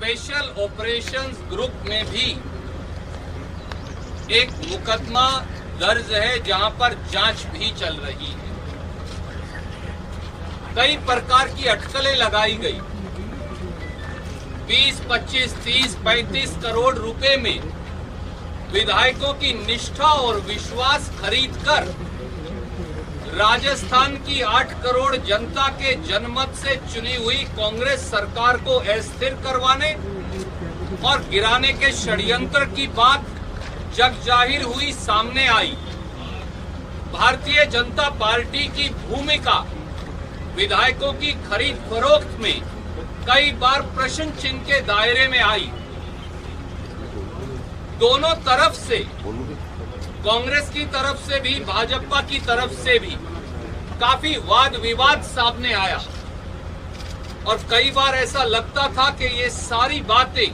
Special operations group में भी एक मुकदमा दर्ज है जहां पर जांच भी चल रही है। कई प्रकार की अटकलें लगाई गई। 20, 25, 30, 35 करोड़ रुपए में विधायकों की निष्ठा और विश्वास खरीदकर राजस्थान की 8 करोड़ जनता के जनमत से चुनी हुई कांग्रेस सरकार को अस्थिर करवाने और गिराने के षड्यंत्र की बात जगजाहिर हुई, सामने आई। भारतीय जनता पार्टी की भूमिका विधायकों की खरीद फरोख्त में कई बार प्रश्न चिन्ह के दायरे में आई। दोनों तरफ से, कांग्रेस की तरफ से भी भाजपा की तरफ से भी काफी वाद विवाद सामने आया और कई बार ऐसा लगता था कि ये सारी बातें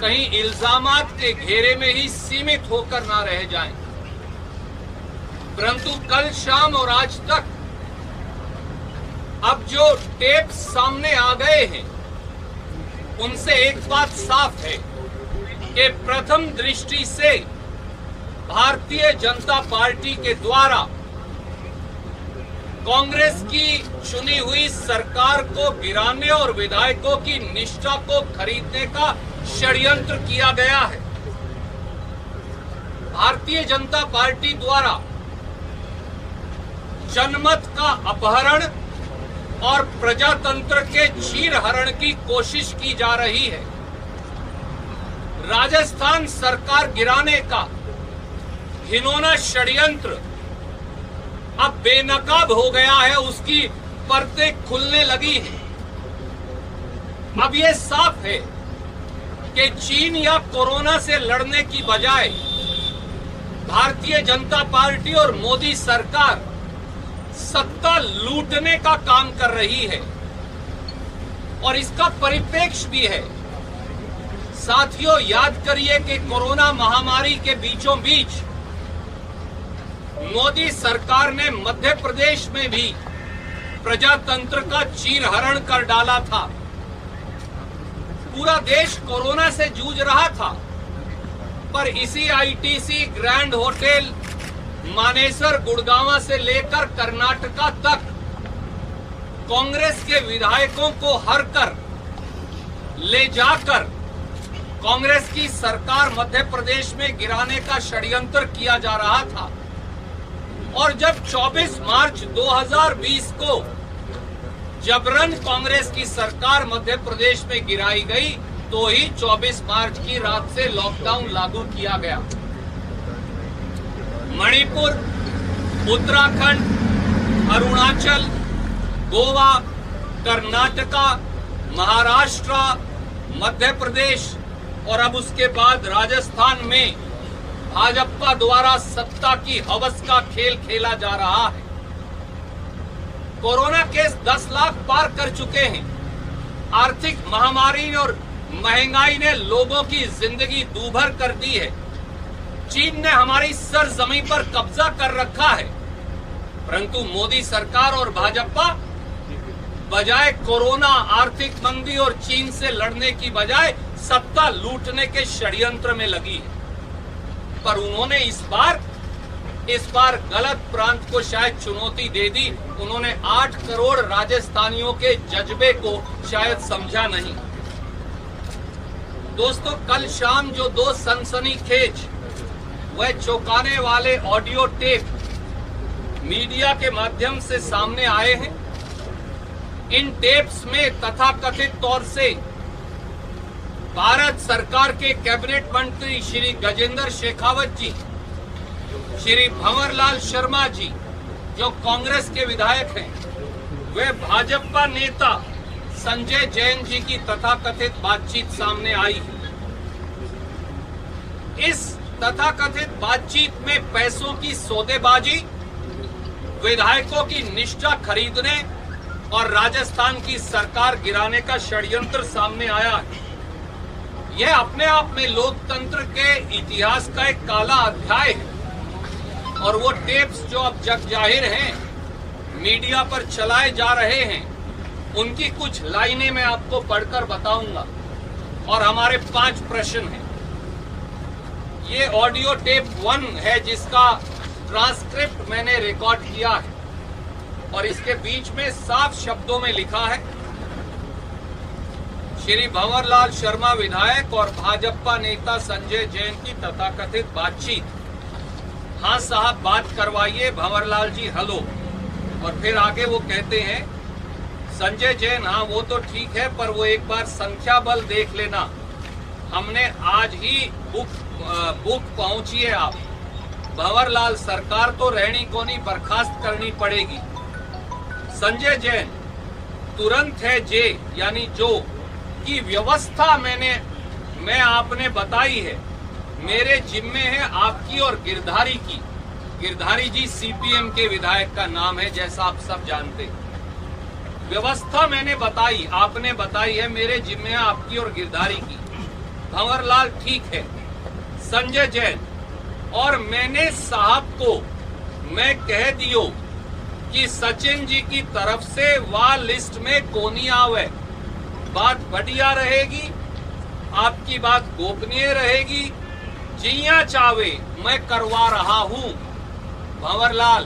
कहीं इल्जामात के घेरे में ही सीमित होकर ना रह जाएं। परंतु कल शाम और आज तक अब जो टेप सामने आ गए हैं उनसे एक बात साफ है कि प्रथम दृष्टि से भारतीय जनता पार्टी के द्वारा कांग्रेस की चुनी हुई सरकार को गिराने और विधायकों की निष्ठा को खरीदने का षड्यंत्र किया गया है। भारतीय जनता पार्टी द्वारा जनमत का अपहरण और प्रजातंत्र के चीरहरण की कोशिश की जा रही है। राजस्थान सरकार गिराने का घिनौना षड्यंत्र अब बेनकाब हो गया है, उसकी परतें खुलने लगी हैं। अब यह साफ है कि चीन या कोरोना से लड़ने की बजाय भारतीय जनता पार्टी और मोदी सरकार सत्ता लूटने का काम कर रही है और इसका परिप्रेक्ष्य भी है। साथियों, याद करिए कि कोरोना महामारी के बीचों बीच मोदी सरकार ने मध्य प्रदेश में भी प्रजातंत्र का चीरहरण कर डाला था। पूरा देश कोरोना से जूझ रहा था, पर इसी ITC, grand hotel, Manesar, Gurgaon से लेकर कर्नाटका तक कांग्रेस के विधायकों को हर कर ले जाकर कांग्रेस की सरकार मध्य प्रदेश में गिराने का षड्यंत्र किया जा रहा था। और जब 24 मार्च 2020 को जबरन कांग्रेस की सरकार मध्य प्रदेश में गिराई गई, तो ही 24 मार्च की रात से लॉकडाउन लागू किया गया। मणिपुर, उत्तराखंड, अरुणाचल, गोवा, कर्नाटका, महाराष्ट्र, मध्य प्रदेश और अब उसके बाद राजस्थान में भाजपा द्वारा सत्ता की हवस का खेल खेला जा रहा है। कोरोना केस 10 लाख पार कर चुके हैं। आर्थिक महामारी और महंगाई ने लोगों की जिंदगी दूभर कर दी है। चीन ने हमारी सरजमी पर कब्जा कर रखा है, परंतु मोदी सरकार और भाजपा बजाय कोरोना, आर्थिक मंदी और चीन से लड़ने की बजाय सत्ता लूटने के षड्यंत्र में लगी है। पर उन्होंने इस बार गलत प्रांत को शायद चुनौती दे दी। उन्होंने 8 करोड़ राजस्थानियों के जज्बे को शायद समझा नहीं। दोस्तों, कल शाम जो 2 सनसनीखेज व चौंकाने वाले ऑडियो टेप मीडिया के माध्यम से सामने आए हैं, इन टेप्स में तथाकथित तौर से भारत सरकार के कैबिनेट मंत्री श्री गजेंद्र शेखावत जी, श्री भंवरलाल शर्मा जी जो कांग्रेस के विधायक हैं, वे भाजपा नेता संजय जैन जी की तथाकथित बातचीत सामने आई। इस तथाकथित बातचीत में पैसों की सौदेबाजी, विधायकों की निष्ठा खरीदने और राजस्थान की सरकार गिराने का षड्यंत्र सामने आया है। यह अपने आप में लोकतंत्र के इतिहास का एक काला अध्याय है और वो टेप्स जो अब जग जाहिर हैं, मीडिया पर चलाए जा रहे हैं, उनकी कुछ लाइनें मैं आपको पढ़कर बताऊंगा। और हमारे 5 प्रश्न हैं। ये ऑडियो टेप 1 है जिसका ट्रांसक्रिप्ट मैंने रिकॉर्ड किया है और इसके बीच में साफ शब्दों में लिखा है, श्री भंवरलाल शर्मा विधायक और भाजपा नेता संजय जैन की तथाकथित बातचीत। हाँ साहब बात करवाइए भंवरलाल जी, हेलो। और फिर आगे वो कहते हैं, संजय जैन हाँ वो तो ठीक है पर वो एक बार संख्या बल देख लेना, हमने आज ही बुक पहुंची है आप। भंवरलाल सरकार तो रहनी कोनी बर्खास्त करनी पड़ेगी। संजय जैन तुरंत है जे यानी जो की व्यवस्था मैं आपने बताई है, मेरे जिम्मे है आपकी और गिरधारी की। गिरधारी जी सीपीएम के विधायक का नाम है जैसा आप सब जानते हैं। व्यवस्था मैंने बताई, आपने बताई है, मेरे जिम्मे है आपकी और गिरधारी की। भंवरलाल ठीक है। संजय जैन और मैंने साहब को मैं कह दियो कि सचिन जी की तरफ से वाह लिस्ट में कोनी आवे, बात बढ़िया रहेगी, आपकी बात गोपनीय रहेगी, जिया चावे मैं करवा रहा हूं। भंवरलाल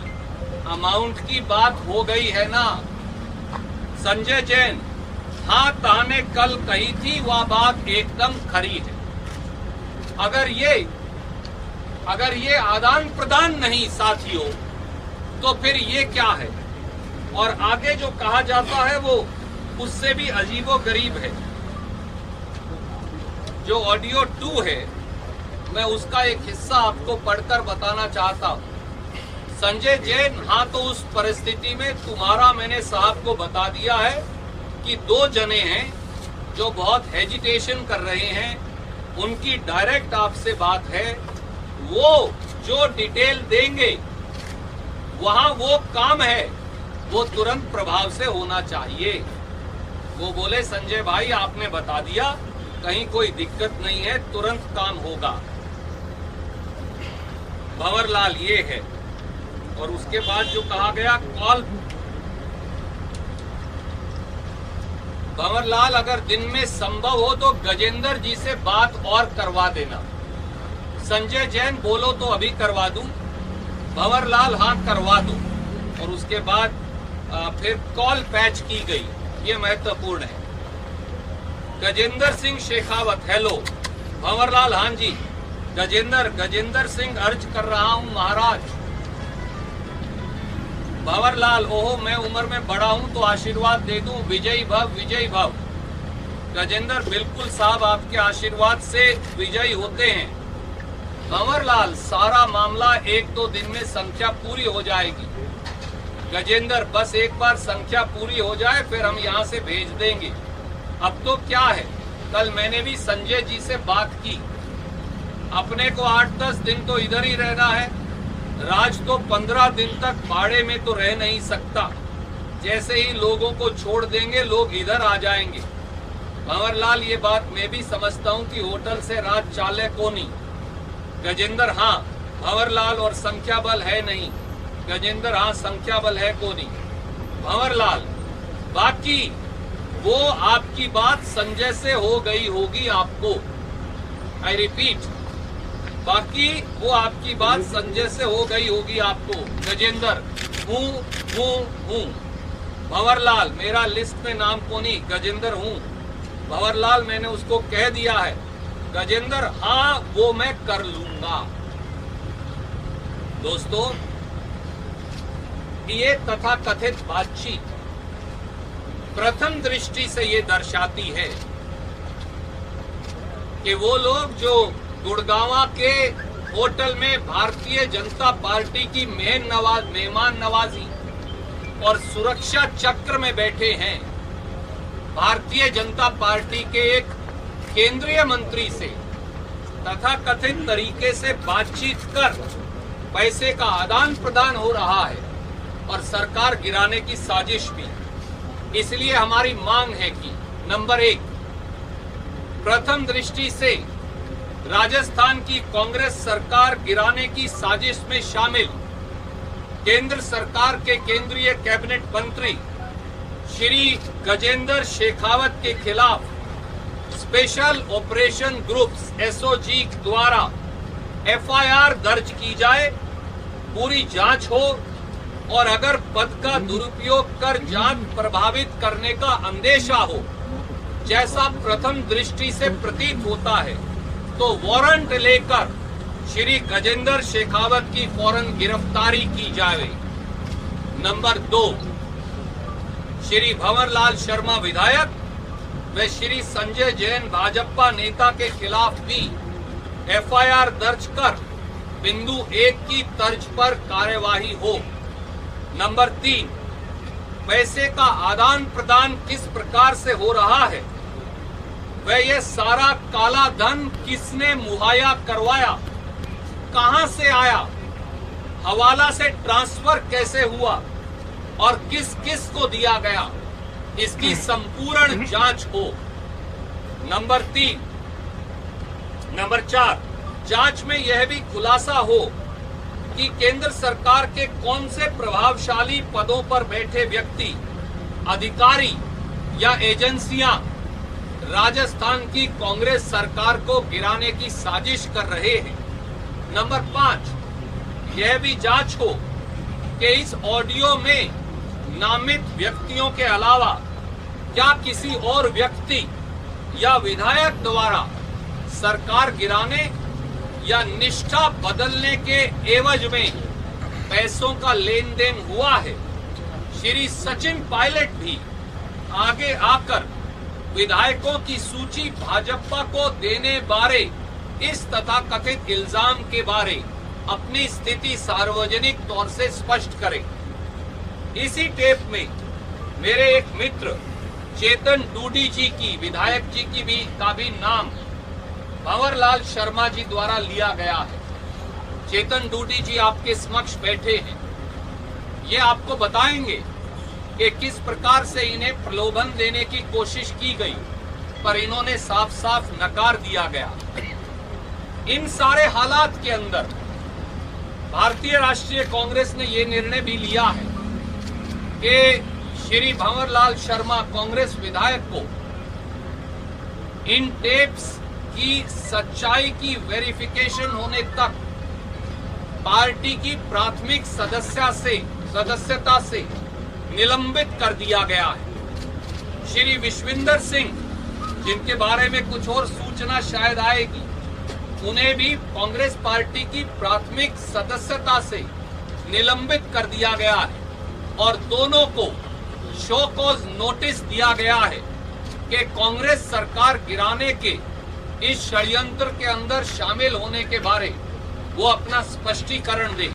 अमाउंट की बात हो गई है ना। संजय जैन हाँ ताने कल कही थी वह बात एकदम खरी है। अगर ये आदान प्रदान नहीं साथियों तो फिर ये क्या है। और आगे जो कहा जाता है वो उससे भी अजीबो गरीब है। जो ऑडियो 2 है मैं उसका एक हिस्सा आपको पढ़कर बताना चाहता हूं। संजय जैन हाँ तो उस परिस्थिति में तुम्हारा मैंने साहब को बता दिया है कि 2 जने हैं जो बहुत हेजिटेशन कर रहे हैं, उनकी डायरेक्ट आपसे बात है, वो जो डिटेल देंगे वहां वो काम है वो तुरंत प्रभाव से होना चाहिए। वो बोले संजय भाई आपने बता दिया, कहीं कोई दिक्कत नहीं है, तुरंत काम होगा। भंवरलाल ये है। और उसके बाद जो कहा गया कॉल, भंवरलाल अगर दिन में संभव हो तो गजेंद्र जी से बात और करवा देना। संजय जैन बोलो तो अभी करवा दूं। भंवरलाल हाँ करवा दो। और उसके बाद फिर कॉल पैच की गई, ये महत्वपूर्ण है। गजेंद्र सिंह शेखावत हेलो। भंवरलाल हाँ जी। गजेंद्र सिंह अर्ज कर रहा हूं महाराज। भंवरलाल ओहो मैं उम्र में बड़ा हूं तो आशीर्वाद दे दूं, विजयी भव विजयी भव। गजेंद्र बिल्कुल साहब आपके आशीर्वाद से विजयी होते हैं। भंवरलाल सारा मामला 1-2 दिन में संख्या पूरी हो जाएगी। गजेंद्र बस एक बार संख्या पूरी हो जाए फिर हम यहाँ से भेज देंगे। अब तो क्या है, कल मैंने भी संजय जी से बात की, अपने को 8-10 दिन तो इधर ही रहना है। राज तो 15 दिन तक भाड़े में तो रह नहीं सकता, जैसे ही लोगों को छोड़ देंगे लोग इधर आ जाएंगे। भंवरलाल ये बात मैं भी समझता हूँ कि होटल से राज चाले को नहीं। गजेंद्र हाँ भंवरलाल और संख्या बल है नहीं। गजेंद्र हाँ संख्या बल है को नहीं। भंवरलाल बाकी वो आपकी बात संजय से हो गई होगी आपको, आई रिपीट, बाकी वो आपकी बात संजय से हो गई होगी आपको। गजेंद्र हूँ। भंवरलाल मेरा लिस्ट में नाम को नहीं, गजेंद्र हूँ। भंवरलाल मैंने उसको कह दिया है। गजेंद्र हाँ वो मैं कर लूंगा। दोस्तों ये तथाकथित बातचीत प्रथम दृष्टि से ये दर्शाती है कि वो लोग जो गुड़गांवा के होटल में भारतीय जनता पार्टी की मेहमान नवाजी और सुरक्षा चक्र में बैठे हैं, भारतीय जनता पार्टी के एक केंद्रीय मंत्री से तथाकथित तरीके से बातचीत कर पैसे का आदान प्रदान हो रहा है और सरकार गिराने की साजिश भी। इसलिए हमारी मांग है कि नंबर 1, प्रथम दृष्टि से राजस्थान की कांग्रेस सरकार गिराने की साजिश में शामिल केंद्र सरकार के केंद्रीय कैबिनेट मंत्री श्री गजेंद्र शेखावत के खिलाफ स्पेशल ऑपरेशन ग्रुप्स एसओजी द्वारा एफआईआर दर्ज की जाए, पूरी जांच हो और अगर पद का दुरुपयोग कर जांच प्रभावित करने का अंदेशा हो, जैसा प्रथम दृष्टि से प्रतीत होता है, तो वारंट लेकर श्री गजेंद्र शेखावत की फौरन गिरफ्तारी की जाए। नंबर 2, श्री भंवरलाल शर्मा विधायक व श्री संजय जैन भाजपा नेता के खिलाफ भी एफआईआर दर्ज कर बिंदु 1 की तर्ज पर कार्यवाही हो। नंबर 3, पैसे का आदान प्रदान किस प्रकार से हो रहा है व यह सारा काला धन किसने मुहैया करवाया, कहां से आया, हवाला से ट्रांसफर कैसे हुआ और किस किस को दिया गया, इसकी संपूर्ण जांच हो। नंबर 4, जांच में यह भी खुलासा हो कि केंद्र सरकार के कौन से प्रभावशाली पदों पर बैठे व्यक्ति, अधिकारी या एजेंसियां राजस्थान की कांग्रेस सरकार को गिराने की साजिश कर रहे हैं। नंबर 5, यह भी जांच हो कि इस ऑडियो में नामित व्यक्तियों के अलावा क्या किसी और व्यक्ति या विधायक द्वारा सरकार गिराने या निष्ठा बदलने के एवज में पैसों का लेन देन हुआ है। श्री सचिन पायलट भी आगे आकर विधायकों की सूची भाजपा को देने बारे इस तथाकथित इल्जाम के बारे अपनी स्थिति सार्वजनिक तौर से स्पष्ट करें। इसी टेप में मेरे एक मित्र चेतन डूडी जी की, विधायक जी की का भी नाम भंवरलाल शर्मा जी द्वारा लिया गया है। चेतन डूडी जी आपके समक्ष बैठे हैं, ये आपको बताएंगे कि किस प्रकार से इन्हें प्रलोभन देने की कोशिश की गई, पर इन्होंने साफ साफ नकार दिया गया। इन सारे हालात के अंदर भारतीय राष्ट्रीय कांग्रेस ने ये निर्णय भी लिया है कि श्री भंवरलाल शर्मा कांग्रेस विधायक को इन टेप्स की सच्चाई की वेरिफिकेशन होने तक पार्टी की प्राथमिक सदस्यता से निलंबित कर दिया गया है। श्री विश्विंदर सिंह, जिनके बारे में कुछ और सूचना शायद आएगी, उन्हें भी कांग्रेस पार्टी की प्राथमिक सदस्यता से निलंबित कर दिया गया है और दोनों को शो कॉज नोटिस दिया गया है कि कांग्रेस सरकार गिराने के इस षड्यंत्र के अंदर शामिल होने के बारे वो अपना स्पष्टीकरण दें।